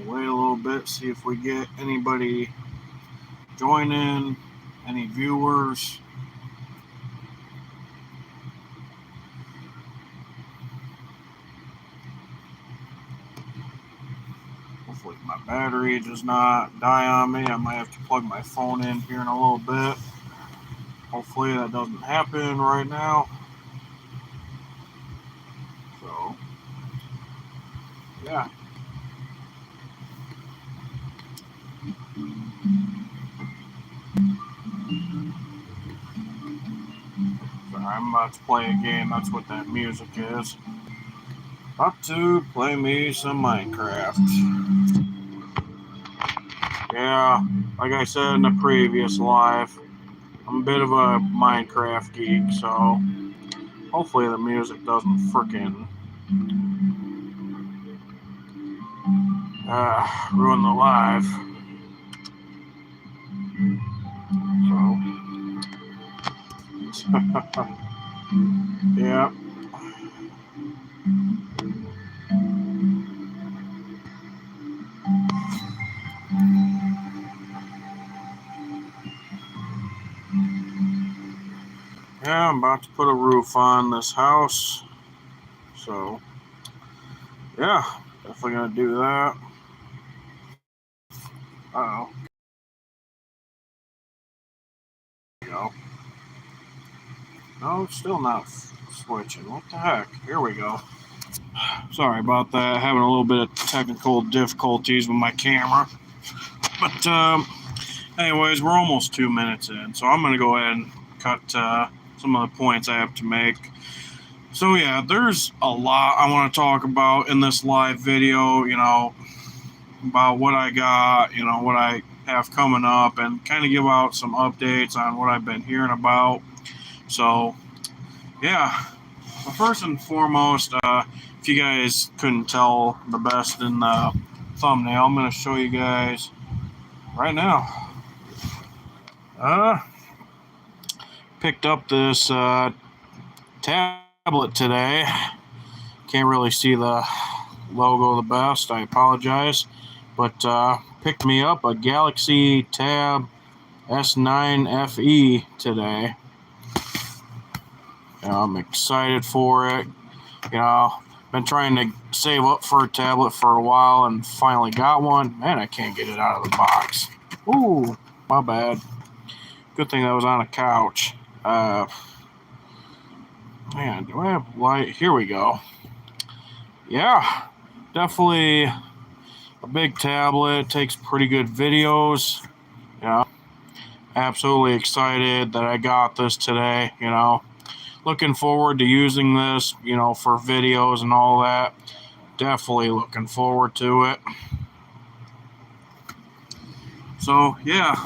wait a little bit, see if we get anybody join in, any viewers. Hopefully my battery does not die on me. I might have to plug my phone in here in a little bit. Hopefully that doesn't happen right now. So, yeah. Sorry, I'm about to play a game. That's what that music is. About to play me some Minecraft. Yeah, like I said in the previous live, I'm a bit of a Minecraft geek, so hopefully the music doesn't frickin' ruin the live. So, yeah. Yeah, I'm about to put a roof on this house. So, yeah, definitely gonna do that. Uh-oh. There we go. No, still not switching. What the heck? Here we go. Sorry about that. Having a little bit of technical difficulties with my camera. But, anyways, we're almost 2 minutes in. So I'm going to go ahead and cut some of the points I have to make. So, yeah, there's a lot I want to talk about in this live video, about what I got, what I have coming up, and kind of give out some updates on what I've been hearing about. So, yeah, but first and foremost, if you guys couldn't tell the best in the thumbnail, I'm going to show you guys right now. Picked up this tablet today. Can't really see the logo the best. I apologize. But picked me up a Galaxy Tab S9 FE today. I'm excited for it. Been trying to save up for a tablet for a while and finally got one. Man, I can't get it out of the box. Ooh, my bad. Good thing that was on a couch. Man, do I have light? Here we go. Yeah, definitely a big tablet. Takes pretty good videos. Absolutely excited that I got this today. Looking forward to using this, for videos and all that. Definitely looking forward to it. So, yeah,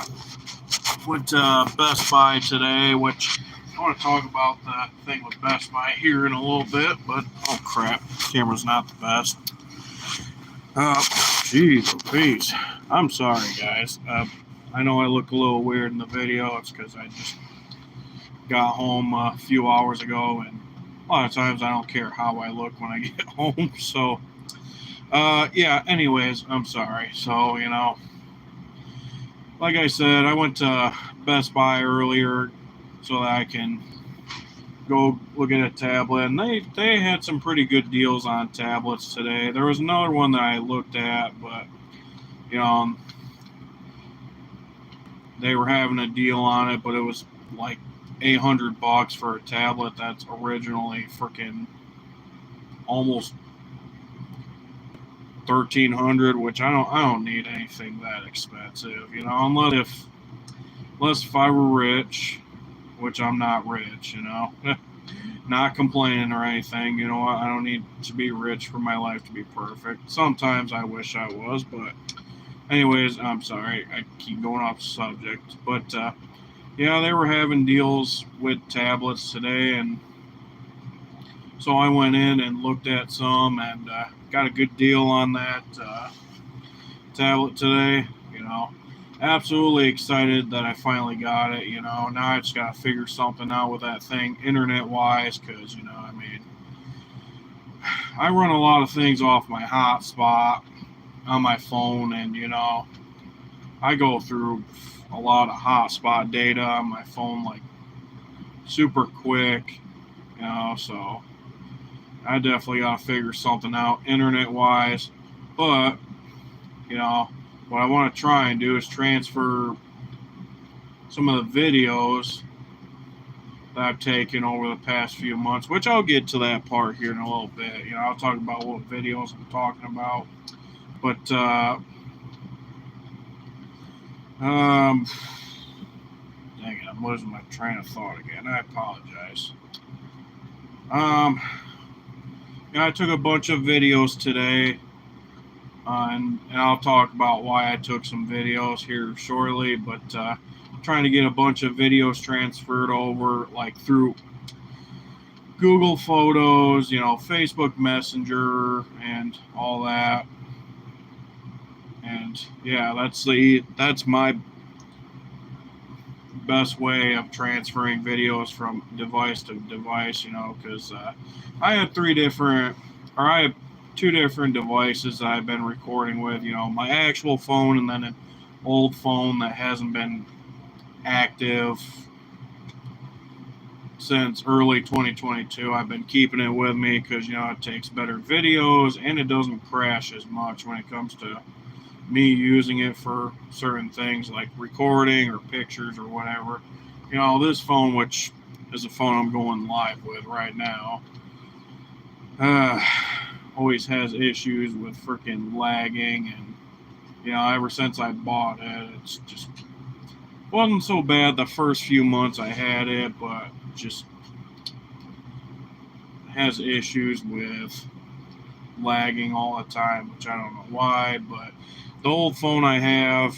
went to Best Buy today, which I want to talk about the thing with Best Buy here in a little bit, but oh crap, camera's not the best. Jeez, please. I'm sorry, guys. I know I look a little weird in the video. It's because I just got home a few hours ago, and a lot of times I don't care how I look when I get home. So, yeah, anyways, I'm sorry. So, like I said, I went to Best Buy earlier so that I can go look at a tablet, and they had some pretty good deals on tablets today. There was another one that I looked at, but, they were having a deal on it, but it was like $800 for a tablet that's originally freaking almost $1,300, which I don't need anything that expensive, unless if I were rich, which I'm not rich, not complaining or anything, I don't need to be rich for my life to be perfect. Sometimes I wish I was, but anyways, I'm sorry, I keep going off subject, but yeah, they were having deals with tablets today, and so I went in and looked at some and got a good deal on that tablet today. Absolutely excited that I finally got it. Now I just got to figure something out with that thing internet-wise, because, I run a lot of things off my hotspot. on my phone, and I go through a lot of hotspot data on my phone, like super quick, so I definitely got to figure something out internet wise. But, what I want to try and do is transfer some of the videos that I've taken over the past few months, which I'll get to that part here in a little bit. I'll talk about what videos I'm talking about. But, dang it, I'm losing my train of thought again. I apologize. I took a bunch of videos today, and I'll talk about why I took some videos here shortly, but trying to get a bunch of videos transferred over, like through Google Photos, Facebook Messenger, and all that. And yeah, that's my best way of transferring videos from device to device, because I have two different devices that I've been recording with, my actual phone and then an old phone that hasn't been active since early 2022. I've been keeping it with me because, it takes better videos and it doesn't crash as much when it comes to me using it for certain things like recording or pictures or whatever. This phone, which is a phone I'm going live with right now, always has issues with freaking lagging, and ever since I bought it, it's just wasn't so bad the first few months I had it, but just has issues with lagging all the time, which I don't know why. But the old phone I have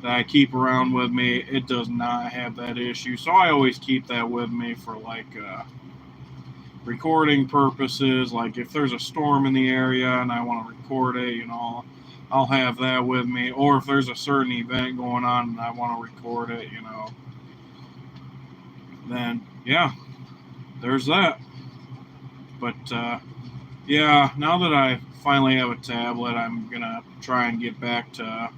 that I keep around with me, it does not have that issue. So I always keep that with me for like recording purposes. Like if there's a storm in the area and I want to record it, I'll have that with me. Or if there's a certain event going on and I want to record it, then yeah, there's that. But yeah, now that I finally have a tablet, I'm gonna try and get back to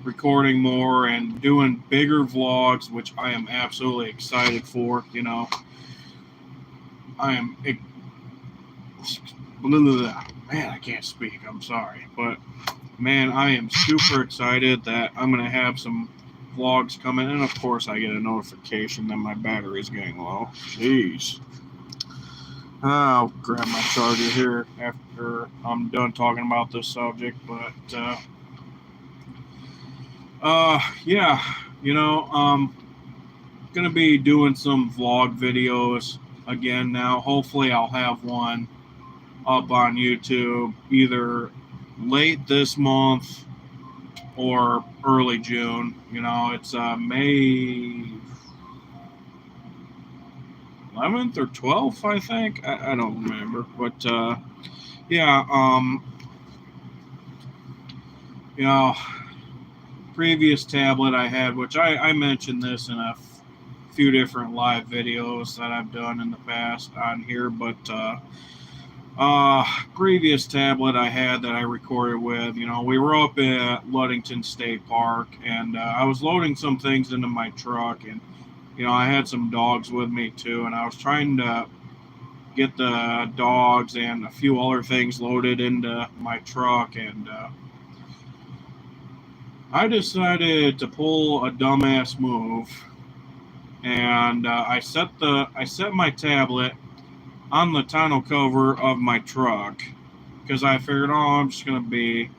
recording more and doing bigger vlogs, which I am absolutely excited for. I am man, I can't speak, I'm sorry, but man, I am super excited that I'm gonna have some vlogs coming, and of course I get a notification that my battery is getting low. Jeez. I'll grab my charger here after I'm done talking about this subject, but yeah, gonna be doing some vlog videos again now. Hopefully I'll have one up on YouTube either late this month or early June. It's May 11th or 12th, I think. I don't remember. But, yeah, previous tablet I had, which I mentioned this in a few different live videos that I've done in the past on here, but, previous tablet I had that I recorded with, we were up at Ludington State Park, and I was loading some things into my truck, and I had some dogs with me too, and I was trying to get the dogs and a few other things loaded into my truck, and I decided to pull a dumbass move, and I set my tablet on the tonneau cover of my truck because I figured, I'm just gonna be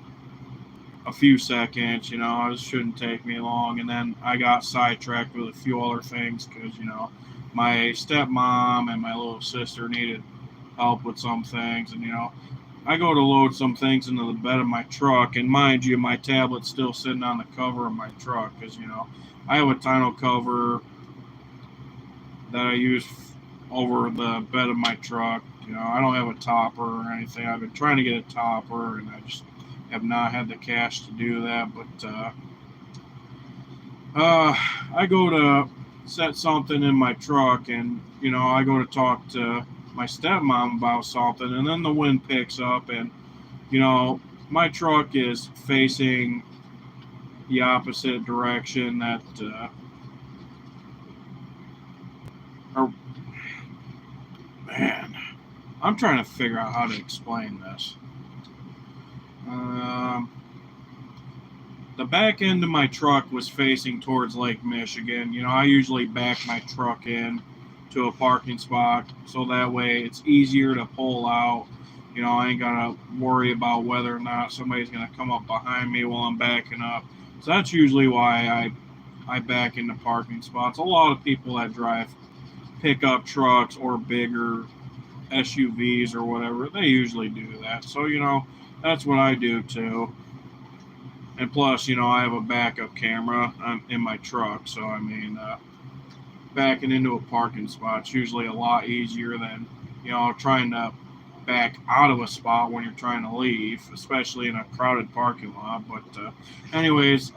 a few seconds, it shouldn't take me long. And then I got sidetracked with a few other things because, my stepmom and my little sister needed help with some things. And, I go to load some things into the bed of my truck. And mind you, my tablet's still sitting on the cover of my truck because, I have a tonneau cover that I use over the bed of my truck. I don't have a topper or anything. I've been trying to get a topper, and I just have not had the cash to do that. But I go to set something in my truck, and I go to talk to my stepmom about something, and then the wind picks up, and my truck is facing the opposite direction that or man, I'm trying to figure out how to explain this. The back end of my truck was facing towards Lake Michigan. I usually back my truck in to a parking spot so that way it's easier to pull out. I ain't gotta worry about whether or not somebody's gonna come up behind me while I'm backing up. So that's usually why I back into parking spots. A lot of people that drive pickup trucks or bigger SUVs or whatever, they usually do that. So, that's what I do too. And plus, I have a backup camera in my truck. So, backing into a parking spot's usually a lot easier than, trying to back out of a spot when you're trying to leave, especially in a crowded parking lot. But anyways,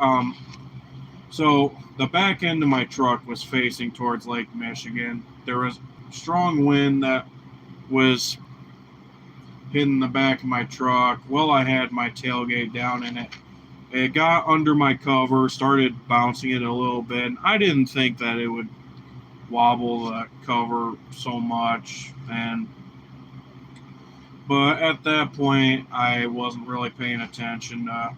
so the back end of my truck was facing towards Lake Michigan. There was strong wind that was hitting the back of my truck. Well, I had my tailgate down in it. It got under my cover, started bouncing it a little bit. And I didn't think that it would wobble the cover so much. But at that point, I wasn't really paying attention to,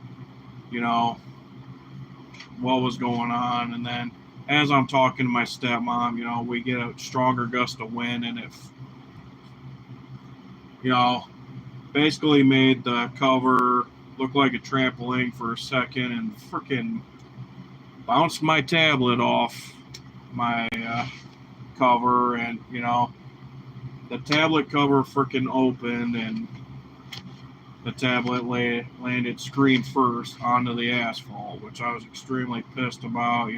what was going on. And then as I'm talking to my stepmom, we get a stronger gust of wind, and it, basically made the cover look like a trampoline for a second and freaking bounced my tablet off my cover, and the tablet cover freaking opened, and the tablet landed screen first onto the asphalt, which I was extremely pissed about.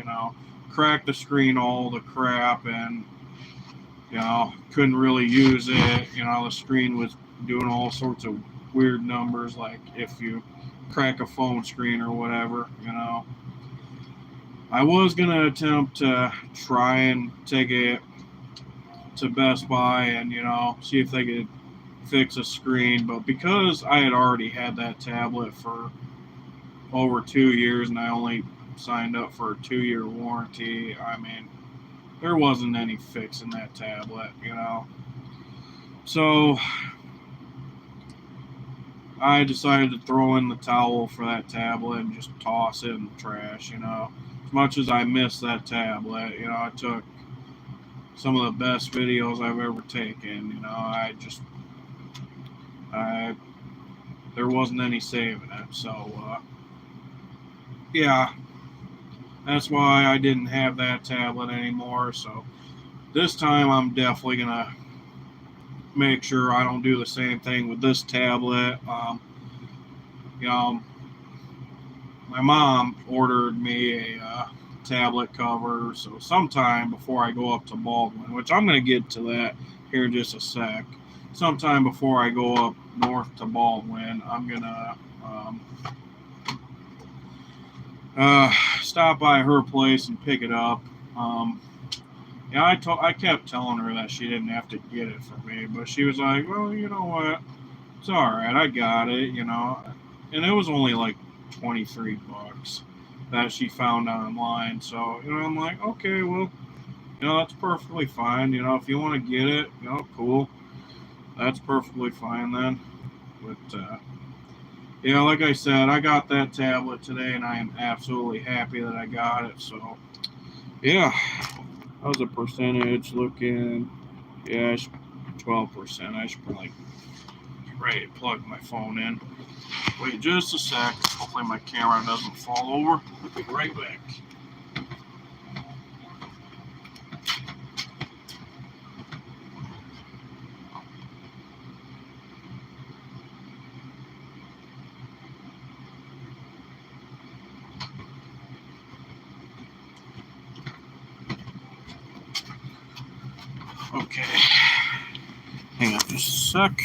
Cracked the screen all the crap, and couldn't really use it. The screen was doing all sorts of weird numbers, like if you crack a phone screen or whatever. I was gonna attempt to try and take it to Best Buy and see if they could fix a screen, but because I had already had that tablet for over 2 years and I only signed up for a 2-year warranty, there wasn't any fixing that tablet. So I decided to throw in the towel for that tablet and just toss it in the trash. As much as I miss that tablet, I took some of the best videos I've ever taken. There wasn't any saving it. So, yeah, that's why I didn't have that tablet anymore. So this time I'm definitely going to make sure I don't do the same thing with this tablet. My mom ordered me a tablet cover, so sometime before I go up to Baldwin, which I'm going to get to that here in just a sec, sometime before I go up north to Baldwin, I'm going to stop by her place and pick it up. I kept telling her that she didn't have to get it for me, but she was like, well, you know what, it's all right, I got it, and it was only like $23 that she found online. So, I'm like, okay, well, that's perfectly fine. If you want to get it, cool. That's perfectly fine then. But, like I said, I got that tablet today and I am absolutely happy that I got it. So, yeah. How's the percentage looking? Yeah, 12%. I should probably get ready to plug my phone in. Wait just a sec. Hopefully my camera doesn't fall over. I'll be right back. Okay. Hang on just a sec.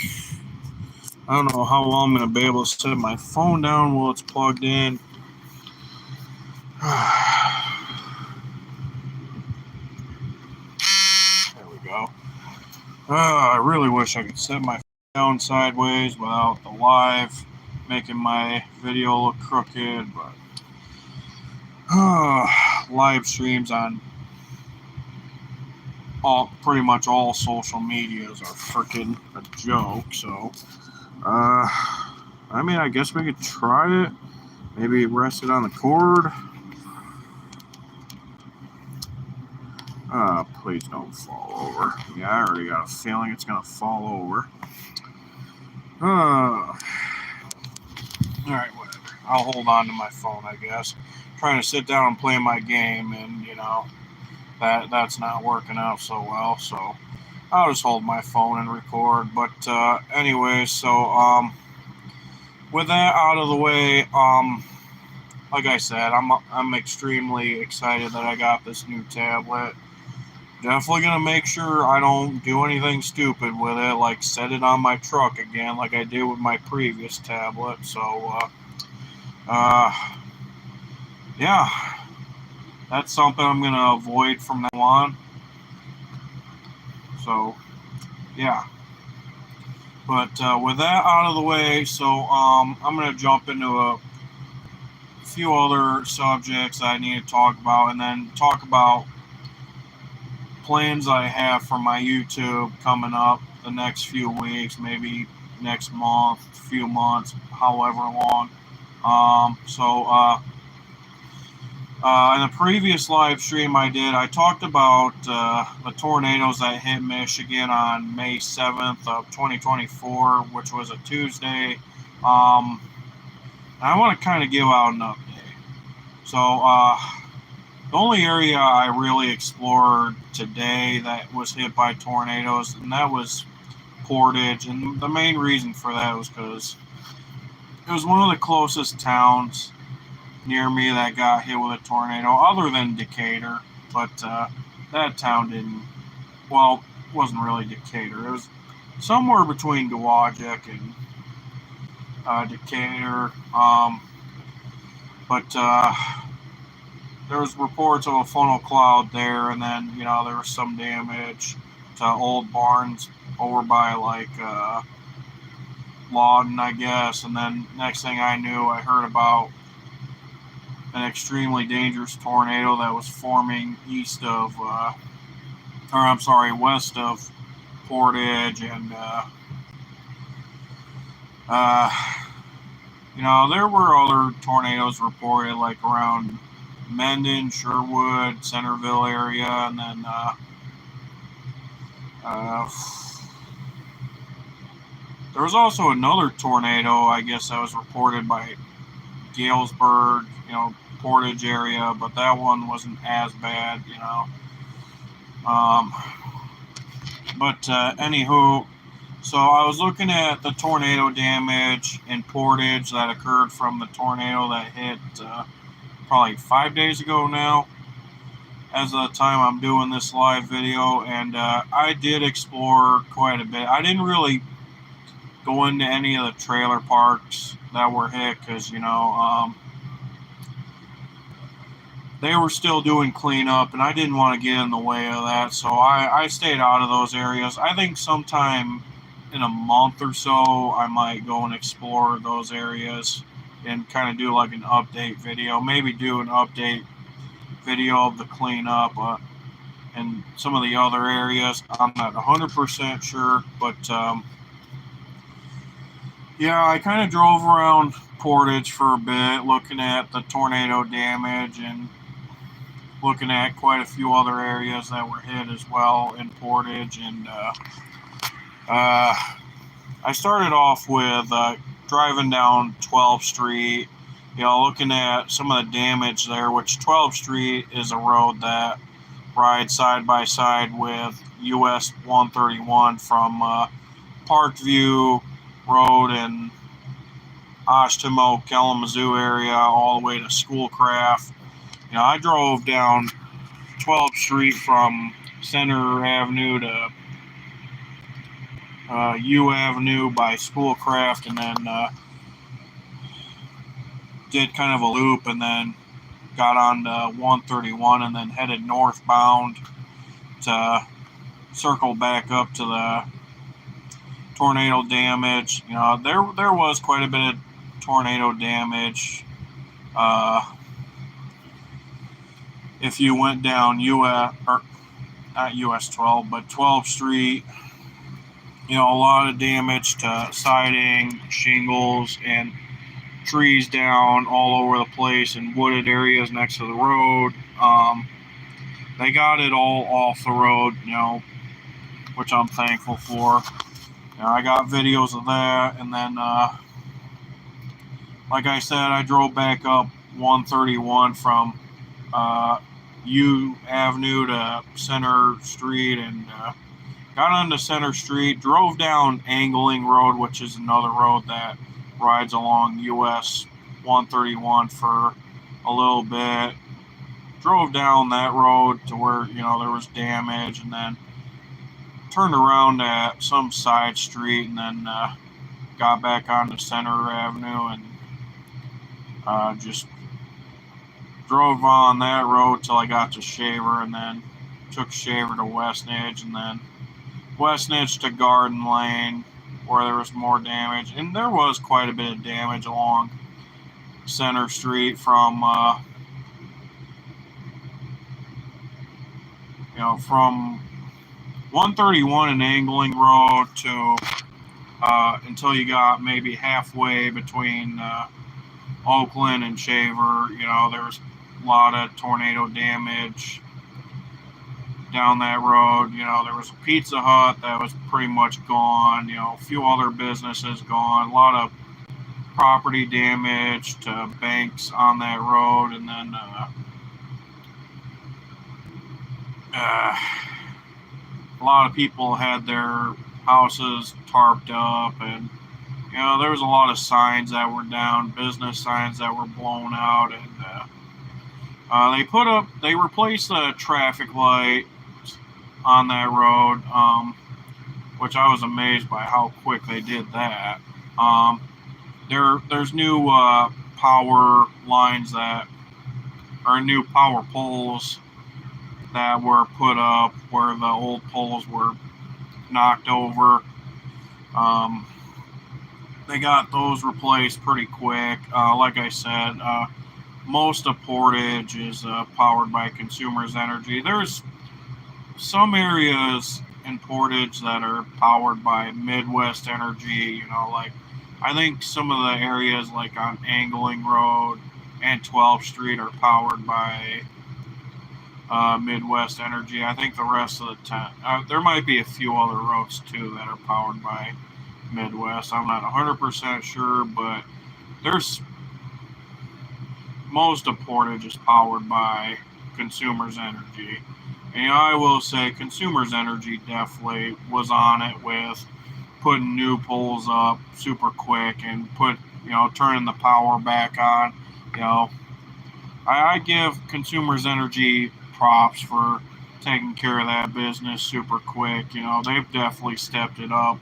I don't know how long I'm going to be able to set my phone down while it's plugged in. There we go. I really wish I could set my down sideways without the live making my video look crooked, but live streams on pretty much all social medias are freaking a joke. So, I mean, I guess we could try it. Maybe rest it on the cord. Please don't fall over. Yeah, I already got a feeling it's gonna fall over. Alright, whatever. I'll hold on to my phone, I guess. Trying to sit down and play my game, and that's not working out so well, so I'll just hold my phone and record. But anyway, so with that out of the way, like I said, I'm extremely excited that I got this new tablet. Definitely gonna make sure I don't do anything stupid with it, like set it on my truck again, like I did with my previous tablet. So, yeah, that's something I'm gonna avoid from now on. So, yeah. But with that out of the way, so I'm gonna jump into a few other subjects that I need to talk about, and then talk about plans I have for my YouTube coming up the next few weeks, maybe next month, few months, however long. In the previous live stream I did, I talked about the tornadoes that hit Michigan on May 7th of 2024, which was a Tuesday. I want to kind of give out an update. So, the only area I really explored today that was hit by tornadoes, and that was Portage. And the main reason for that was because it was one of the closest towns near me that got hit with a tornado, other than Decatur. But that town didn't, well, it wasn't really Decatur. It was somewhere between Dowagiac and Decatur. But there was reports of a funnel cloud there, and then there was some damage to old barns over by Lawton, I guess. And then next thing I knew, I heard about an extremely dangerous tornado that was forming west of Portage, and there were other tornadoes reported, like around Mendon, Sherwood, Centerville area, and then there was also another tornado, I guess, that was reported by Galesburg, Portage area, but that one wasn't as bad, Anywho, so I was looking at the tornado damage in Portage that occurred from the tornado that hit probably 5 days ago now, as of the time I'm doing this live video, and I did explore quite a bit. I didn't really go into any of the trailer parks that were hit because, they were still doing cleanup, and I didn't want to get in the way of that, so I stayed out of those areas. I think sometime in a month or so, I might go and explore those areas and kind of do like an update video. Maybe do an update video of the cleanup and some of the other areas. I'm not 100% sure, but yeah, I kind of drove around Portage for a bit, looking at the tornado damage and looking at quite a few other areas that were hit as well in Portage. And I started off with driving down 12th Street, looking at some of the damage there, which 12th Street is a road that rides side by side with US 131 from Parkview Road and Oshtemo, Kalamazoo area all the way to Schoolcraft. I drove down 12th Street from Center Avenue to U Avenue by Schoolcraft, and then did kind of a loop, and then got on to 131, and then headed northbound to circle back up to the tornado damage. You know, there was quite a bit of tornado damage. If you went down not US 12, but 12th Street, you know, a lot of damage to siding, shingles, and trees down all over the place in wooded areas next to the road. They got it all off the road, you know, which I'm thankful for. You know, I got videos of that, and then, like I said, I drove back up 131 from U Avenue to Center Street, and got onto Center Street, drove down Angling Road, which is another road that rides along US 131 for a little bit. Drove down that road to where, you know, there was damage, and then turned around at some side street, and then got back onto Center Avenue, and just drove on that road till I got to Shaver, and then took Shaver to Westnedge, and then Westnedge to Garden Lane, where there was more damage. And there was quite a bit of damage along Center Street from, you know, from 131 and Angling Road to until you got maybe halfway between Oakland and Shaver. You know, there was a lot of tornado damage down that road. You know, there was a Pizza Hut that was pretty much gone. You know, a few other businesses gone. A lot of property damage to banks on that road, and then a lot of people had their houses tarped up, and you know, there was a lot of signs that were down, business signs that were blown out, and they replaced the traffic light on that road, which I was amazed by how quick they did that. There's new power lines new power poles that were put up where the old poles were knocked over. They got those replaced pretty quick. Like I said, most of Portage is powered by Consumers Energy. There's some areas in Portage that are powered by Midwest Energy. You know, like I think some of the areas like on Angling Road and 12th Street are powered by Midwest Energy. I think the rest of the time, there might be a few other roads too that are powered by Midwest. I'm not 100% sure, but there's most of Portage is powered by Consumers Energy. And I will say Consumers Energy definitely was on it with putting new poles up super quick and turning the power back on. You know, I give Consumers Energy props for taking care of that business super quick. You know, they've definitely stepped it up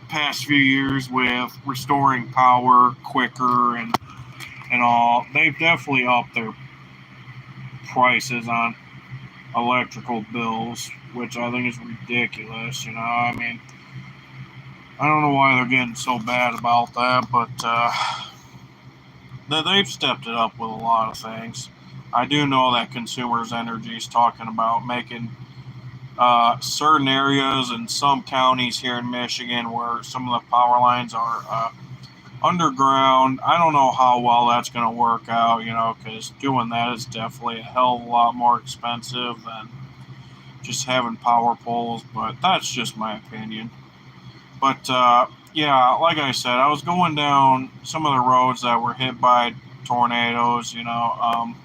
past few years with restoring power quicker and all. They've definitely upped their prices on electrical bills, which I think is ridiculous. You know, I mean, I don't know why they're getting so bad about that, but they've stepped it up with a lot of things. I do know that Consumers Energy is talking about making certain areas in some counties here in Michigan where some of the power lines are underground. I don't know how well that's going to work out, you know, because doing that is definitely a hell of a lot more expensive than just having power poles, but that's just my opinion. But yeah, like I said, I was going down some of the roads that were hit by tornadoes, you know.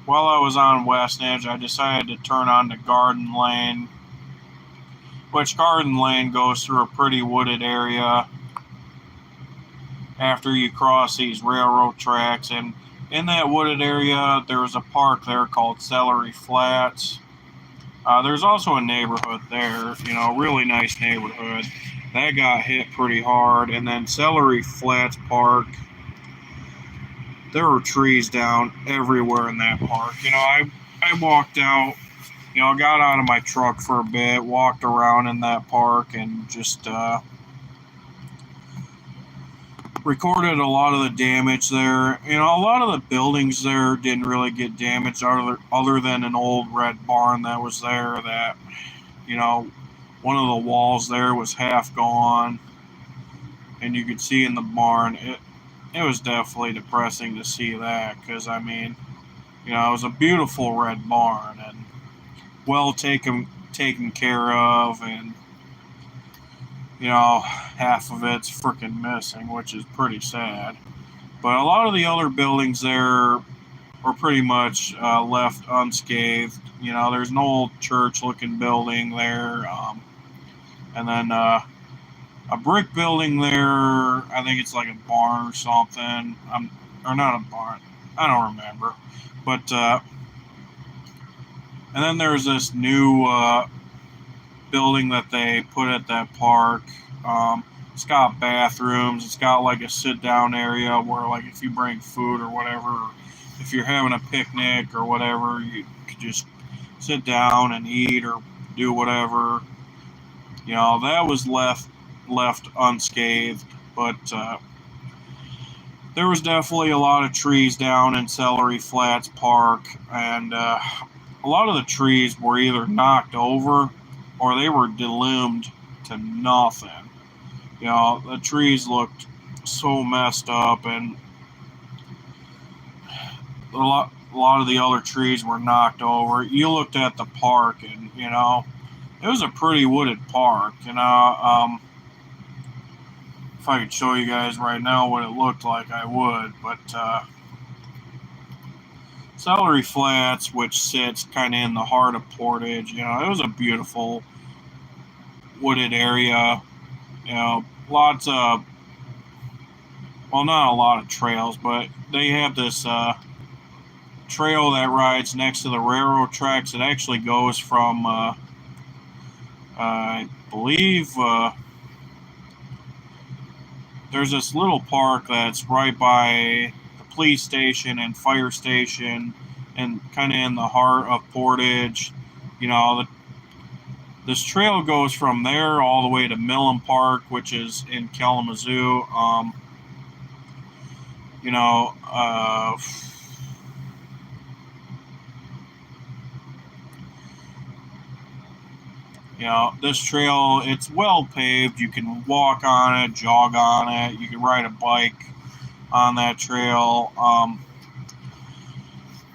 While I was on Westnedge, I decided to turn on to Garden Lane, which Garden Lane goes through a pretty wooded area after you cross these railroad tracks. And in that wooded area, there was a park there called Celery Flats. There's also a neighborhood there, you know, really nice neighborhood. That got hit pretty hard. And then Celery Flats Park, there were trees down everywhere in that park. You know, I walked out, got out of my truck for a bit, walked around in that park, and just recorded a lot of the damage there. A lot of the buildings there didn't really get damaged other than an old red barn that was there that, one of the walls there was half gone, and you could see in the barn. It was definitely depressing to see that because, it was a beautiful red barn and well taken care of, and half of it's freaking missing, which is pretty sad. But a lot of the other buildings there were pretty much left unscathed. There's an old church-looking building there, and then a brick building there. I think it's like a barn or something. Or not a barn. I don't remember. But and then there's this new building that they put at that park. It's got bathrooms. It's got like a sit-down area where, like, if you bring food or whatever, if you're having a picnic or whatever, you could just sit down and eat or do whatever. That was left unscathed, but there was definitely a lot of trees down in Celery Flats Park, and a lot of the trees were either knocked over or they were delimbed to nothing. The trees looked so messed up, and a lot of the other trees were knocked over. You looked at the park, and it was a pretty wooded park. If I could show you guys right now what it looked like, I would. But Celery Flats, which sits kind of in the heart of Portage, it was a beautiful wooded area. Lots of, well, not a lot of trails, but they have this trail that rides next to the railroad tracks. It actually goes from, I believe, there's this little park that's right by the police station and fire station, and kind of in the heart of Portage. This trail goes from there all the way to Millen Park, which is in Kalamazoo. This trail, it's well paved. You can walk on it, jog on it. You can ride a bike on that trail.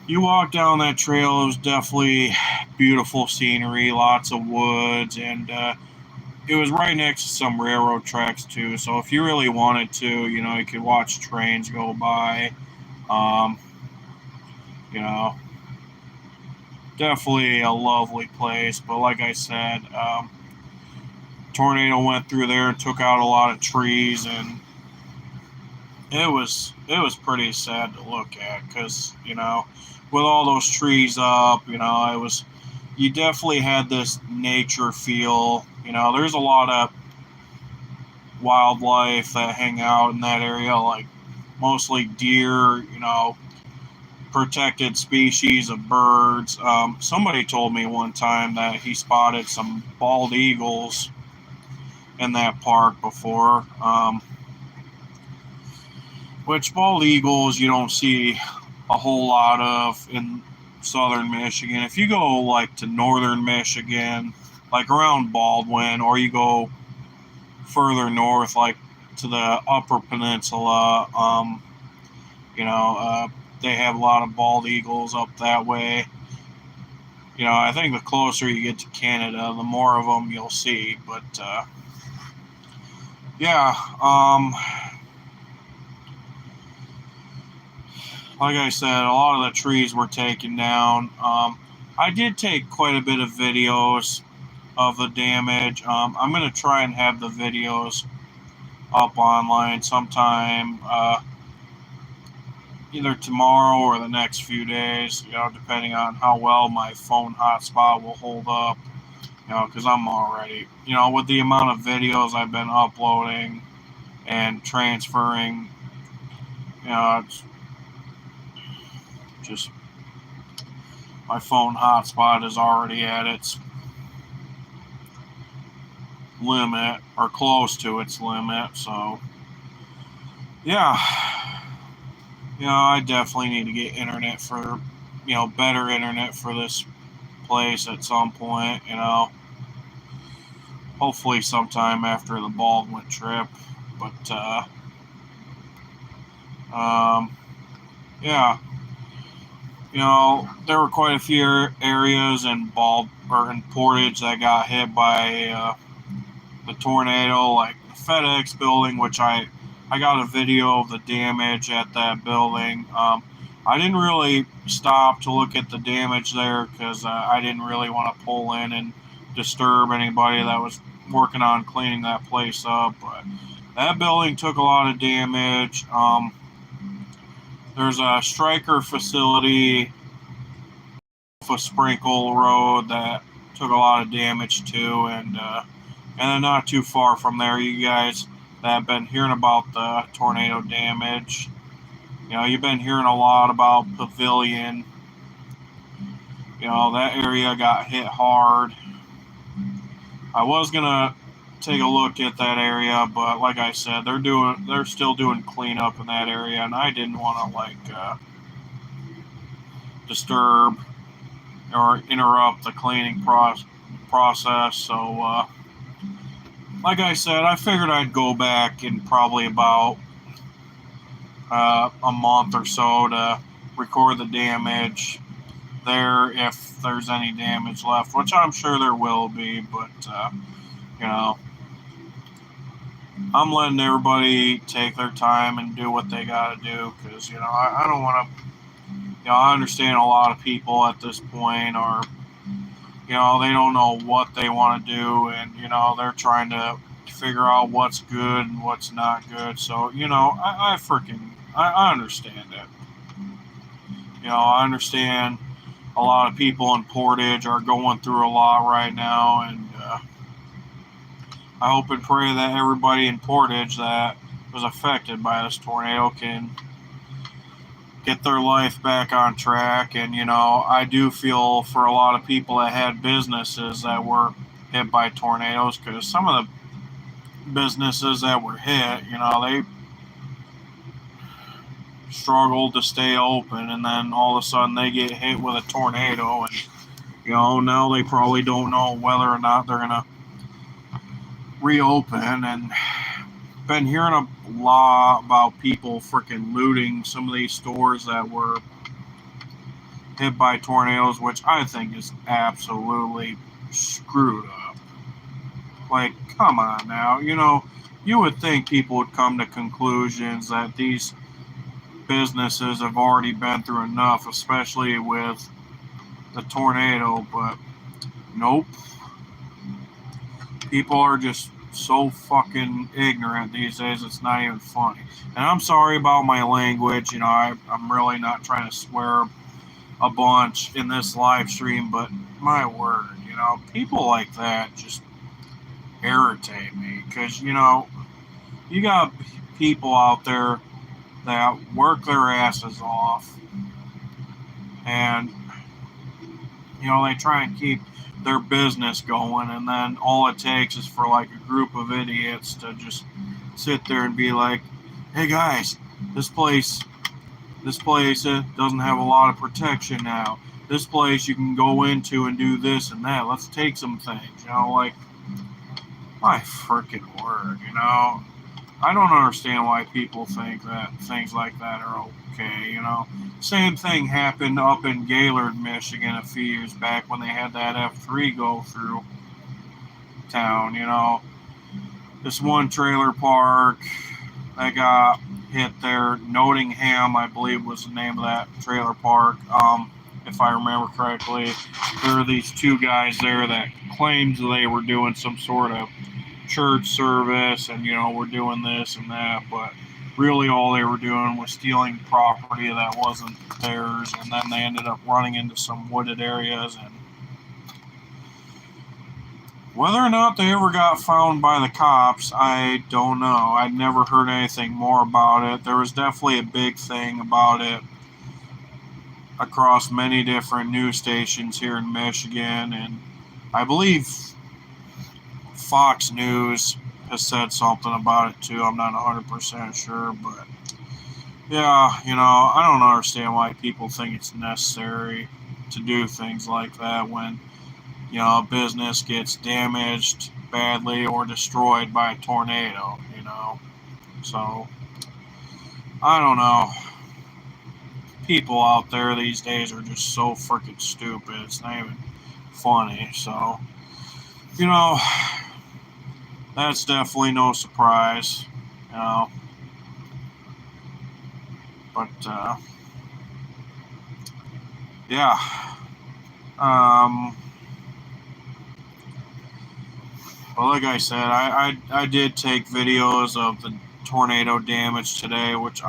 You walk down that trail, it was definitely beautiful scenery, lots of woods, and it was right next to some railroad tracks too. So if you really wanted to, you could watch trains go by. Definitely a lovely place. But like I said, tornado went through there and took out a lot of trees, and it was pretty sad to look at because, with all those trees up, you definitely had this nature feel. There's a lot of wildlife that hang out in that area, like mostly deer, protected species of birds. Somebody told me one time that he spotted some bald eagles in that park before, which bald eagles you don't see a whole lot of in southern Michigan. If you go like to northern Michigan, like around Baldwin, or you go further north, like to the Upper Peninsula, they have a lot of bald eagles up that way. I think the closer you get to Canada, the more of them you'll see. But like I said, a lot of the trees were taken down. I did take quite a bit of videos of the damage. I'm going to try and have the videos up online sometime, either tomorrow or the next few days, depending on how well my phone hotspot will hold up, because I'm already, with the amount of videos I've been uploading and transferring, it's just my phone hotspot is already at its limit, or close to its limit, so yeah. I definitely need to get internet for, better internet for this place at some point, hopefully sometime after the Baldwin trip, but, yeah, there were quite a few areas in Portage that got hit by, the tornado, like the FedEx building, which I got a video of the damage at that building. I didn't really stop to look at the damage there because I didn't really want to pull in and disturb anybody that was working on cleaning that place up. But that building took a lot of damage. There's a Striker facility off of Sprinkle Road that took a lot of damage too, and then not too far from there, you guys that have been hearing about the tornado damage, you've been hearing a lot about Pavilion. That area got hit hard. I was gonna take a look at that area, but like I said, they're still doing cleanup in that area, and I didn't want to disturb or interrupt the cleaning process. So, like I said, I figured I'd go back in probably about a month or so to record the damage there if there's any damage left, which I'm sure there will be, but I'm letting everybody take their time and do what they gotta do, because I don't want to. I understand a lot of people at this point are, they don't know what they want to do, and they're trying to figure out what's good and what's not good. So I understand it. I understand a lot of people in Portage are going through a lot right now, and I hope and pray that everybody in Portage that was affected by this tornado can get their life back on track. And I do feel for a lot of people that had businesses that were hit by tornadoes, because some of the businesses that were hit, they struggled to stay open, and then all of a sudden they get hit with a tornado, and now they probably don't know whether or not they're gonna reopen. And been hearing a lot about people freaking looting some of these stores that were hit by tornadoes, which I think is absolutely screwed up. Like, come on now, you would think people would come to conclusions that these businesses have already been through enough, especially with the tornado, but nope. People are just so fucking ignorant these days, it's not even funny. And I'm sorry about my language, I'm really not trying to swear a bunch in this live stream, but my word, people like that just irritate me, because you got people out there that work their asses off, and they try and keep their business going, and then all it takes is for like a group of idiots to just sit there and be like, hey guys, this place doesn't have a lot of protection now. This place you can go into and do this and that. Let's take some things, like, my freaking word, I don't understand why people think that things like that are okay, Same thing happened up in Gaylord, Michigan a few years back when they had that F3 go through town, This one trailer park that got hit there, Nottingham, I believe was the name of that trailer park, if I remember correctly. There were these two guys there that claimed they were doing some sort of church service and we're doing this and that, but really all they were doing was stealing property that wasn't theirs, and then they ended up running into some wooded areas. And whether or not they ever got found by the cops, I don't know. I never heard anything more about it. There was definitely a big thing about it across many different news stations here in Michigan, and I believe Fox News has said something about it too. I'm not 100% sure, but yeah, I don't understand why people think it's necessary to do things like that when, a business gets damaged badly or destroyed by a tornado. So, I don't know. People out there these days are just so freaking stupid. It's not even funny. So, you know, that's definitely no surprise. You know, but yeah. Um, but like I said, I did take videos of the tornado damage today, which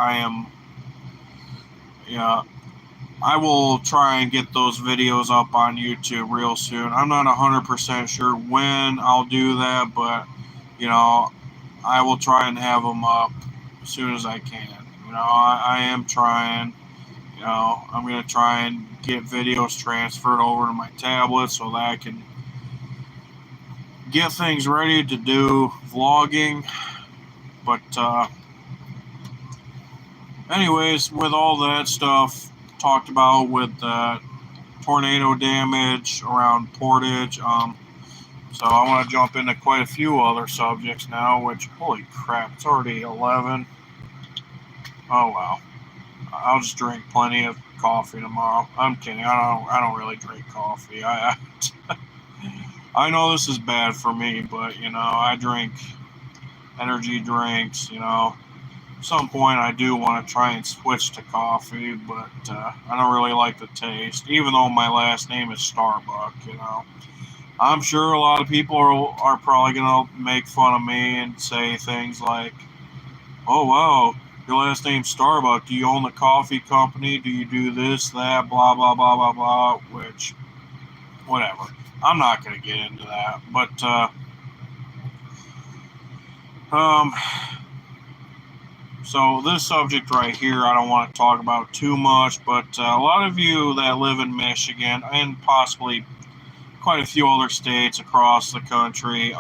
yeah, I will try and get those videos up on YouTube real soon. I'm not 100% sure when I'll do that, but, I will try and have them up as soon as I can. I am trying. I'm going to try and get videos transferred over to my tablet so that I can get things ready to do vlogging. But, anyways, with all that stuff talked about with tornado damage around Portage, so I want to jump into quite a few other subjects now, which, holy crap, it's already 11. Oh, wow. I'll just drink plenty of coffee tomorrow. I'm kidding. I don't really drink coffee. I know this is bad for me, but, I drink energy drinks, At some point I do want to try and switch to coffee, but I don't really like the taste, even though my last name is Starbuck, I'm sure a lot of people are probably going to make fun of me and say things like, oh, wow, your last name's Starbuck. Do you own the coffee company? Do you do this, that, blah, blah, blah, blah, blah, which, whatever. I'm not going to get into that. But, so this subject right here, I don't want to talk about too much, but a lot of you that live in Michigan and possibly quite a few other states across the country,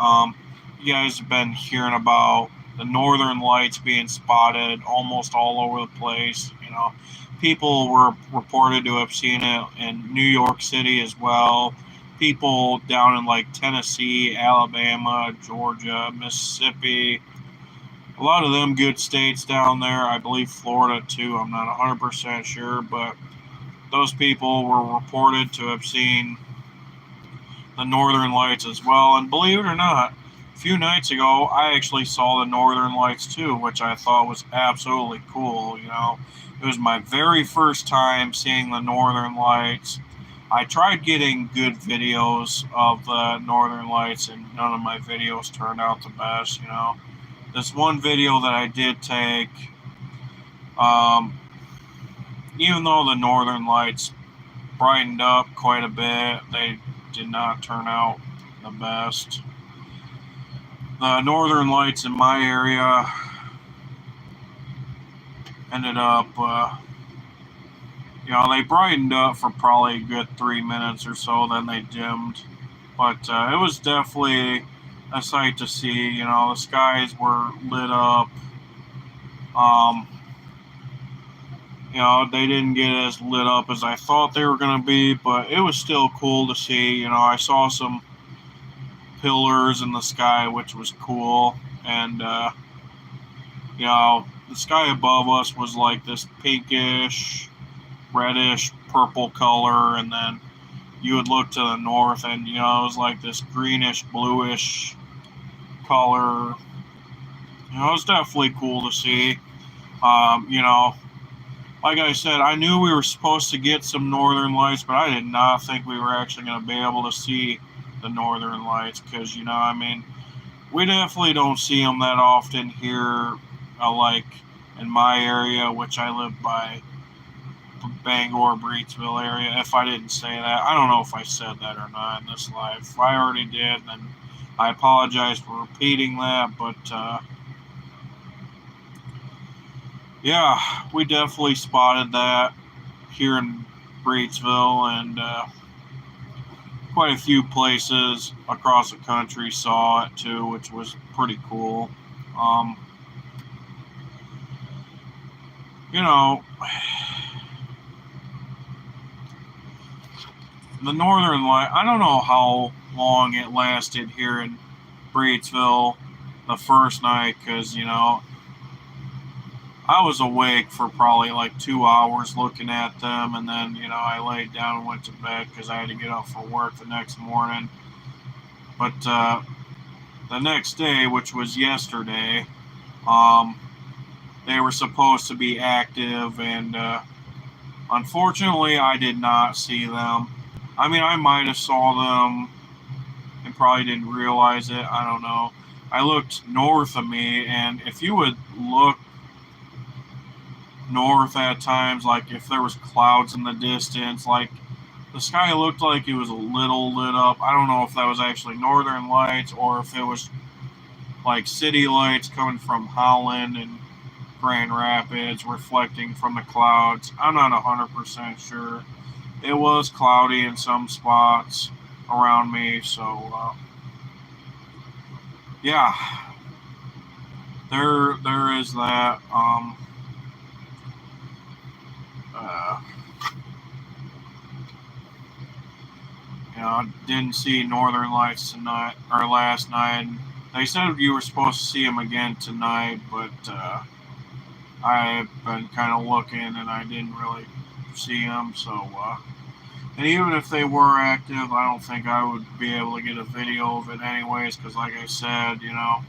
you guys have been hearing about the northern lights being spotted almost all over the place. People were reported to have seen it in New York City as well. People down in like Tennessee, Alabama, Georgia, Mississippi, a lot of them good states down there. I believe Florida too. I'm not 100% sure, but those people were reported to have seen the northern lights as well. And believe it or not, a few nights ago, I actually saw the northern lights too, which I thought was absolutely cool. It was my very first time seeing the northern lights. I tried getting good videos of the northern lights, and none of my videos turned out the best. This one video that I did take, even though the northern lights brightened up quite a bit, they did not turn out the best. The northern lights in my area ended up, they brightened up for probably a good 3 minutes or so, then they dimmed. But it was definitely a sight to see. The skies were lit up. They didn't get as lit up as I thought they were going to be, but it was still cool to see. I saw some pillars in the sky, which was cool. And, the sky above us was like this pinkish, reddish, purple color. And then you would look to the north and, it was like this greenish, bluish color. It was definitely cool to see. Like I said, I knew we were supposed to get some northern lights, but I did not think we were actually going to be able to see the northern lights because, we definitely don't see them that often here, like in my area, which I live by Bangor, Breedsville area. If I didn't say that, I don't know if I said that or not in this live. If I already did, then I apologize for repeating that, but yeah, we definitely spotted that here in Breedsville, and quite a few places across the country saw it too, which was pretty cool. You know, the Northern Light, I don't know how long it lasted here in Breedsville the first night, because, you know, I was awake for probably like 2 hours looking at them, and then, you know, I laid down and went to bed because I had to get up for work the next morning. But the next day, which was yesterday, they were supposed to be active, and unfortunately, I did not see them. I mean, I might have saw them and probably didn't realize it. I don't know. I looked north of me, and if you would look north at times, like if there was clouds in the distance, like the sky looked like it was a little lit up. I don't know if that was actually northern lights or if it was like city lights coming from Holland and Grand Rapids reflecting from the clouds. I'm not 100% sure. It was cloudy in some spots around me, so yeah, there is that. You know, I didn't see Northern Lights tonight or last night. They said you were supposed to see them again tonight, but I've been kind of looking and I didn't really see them. So, and even if they were active, I don't think I would be able to get a video of it anyways, because like I said, you know,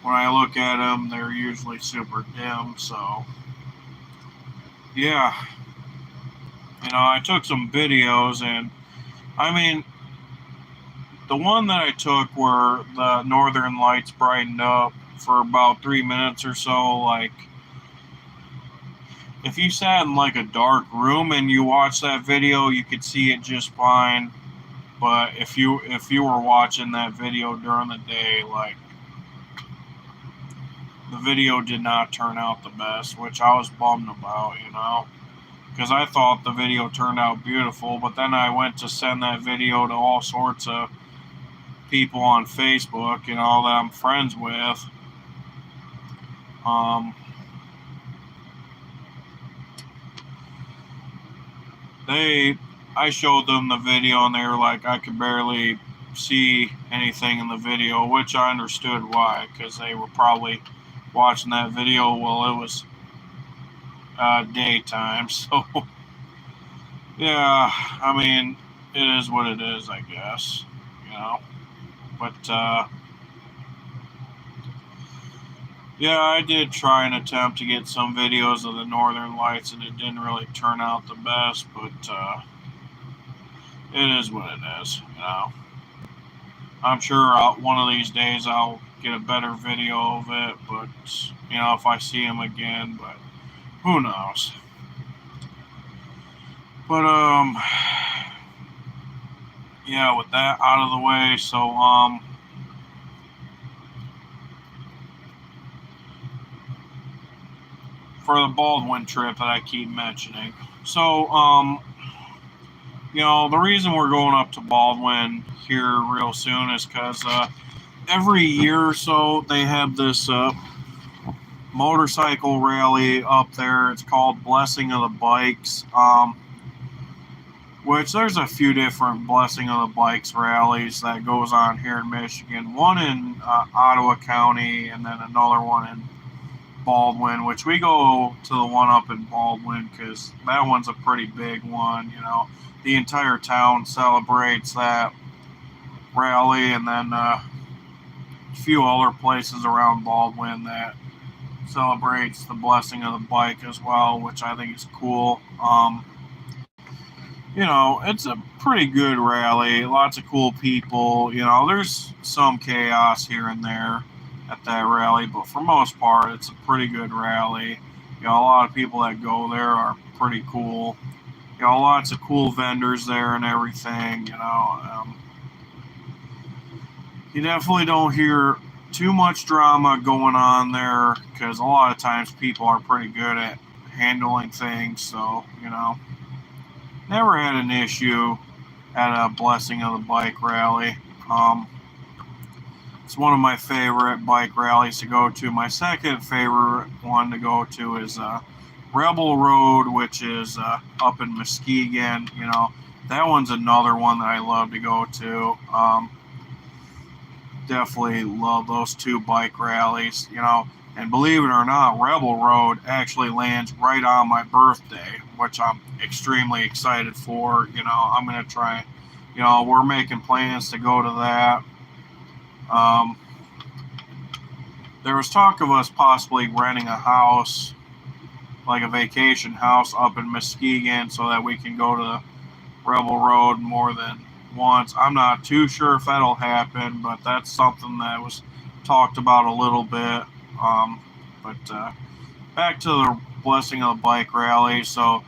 when I look at them, they're usually super dim. So, yeah. You know, I took some videos, and I mean, the one that I took where the northern lights brightened up for about 3 minutes or so, like, if you sat in like a dark room and you watched that video, you could see it just fine. But if you were watching that video during the day, like, the video did not turn out the best, which I was bummed about, you know, because I thought the video turned out beautiful. But then I went to send that video to all sorts of people on Facebook, you know, that I'm friends with. I showed them the video, and they were like, I could barely see anything in the video, which I understood why, because they were probably watching that video while it was daytime. So, yeah, I mean, it is what it is, I guess, you know. But, yeah, I did try and attempt to get some videos of the Northern Lights, and it didn't really turn out the best, but it is what it is, you know. I'm sure one of these days I'll get a better video of it, but, you know, if I see him again, but who knows. But, yeah, with that out of the way, so, for the Baldwin trip that I keep mentioning. So, you know, the reason we're going up to Baldwin here real soon is because every year or so they have this motorcycle rally up there. It's called Blessing of the Bikes, which there's a few different Blessing of the Bikes rallies that goes on here in Michigan. One in Ottawa County, and then another one in Baldwin, which we go to the one up in Baldwin because that one's a pretty big one. You know, the entire town celebrates that rally, and then a few other places around Baldwin that celebrates the Blessing of the Bike as well, which I think is cool. You know, it's a pretty good rally. Lots of cool people. You know, there's some chaos here and there at that rally, but for most part, it's a pretty good rally. You know, a lot of people that go there are pretty cool. You know, lots of cool vendors there and everything. You know, you definitely don't hear too much drama going on there because a lot of times people are pretty good at handling things. So, you know, never had an issue at a Blessing of the Bike rally. It's one of my favorite bike rallies to go to. My second favorite one to go to is Rebel Road, which is up in Muskegon. You know, that one's another one that I love to go to. Definitely love those two bike rallies, you know. And believe it or not, Rebel Road actually lands right on my birthday, which I'm extremely excited for. You know, I'm going to try, you know, we're making plans to go to that. There was talk of us possibly renting a house, like a vacation house up in Muskegon, so that we can go to Rebel Road more than once. I'm not too sure if that'll happen, but that's something that was talked about a little bit. But back to the Blessing of the Bike rally. So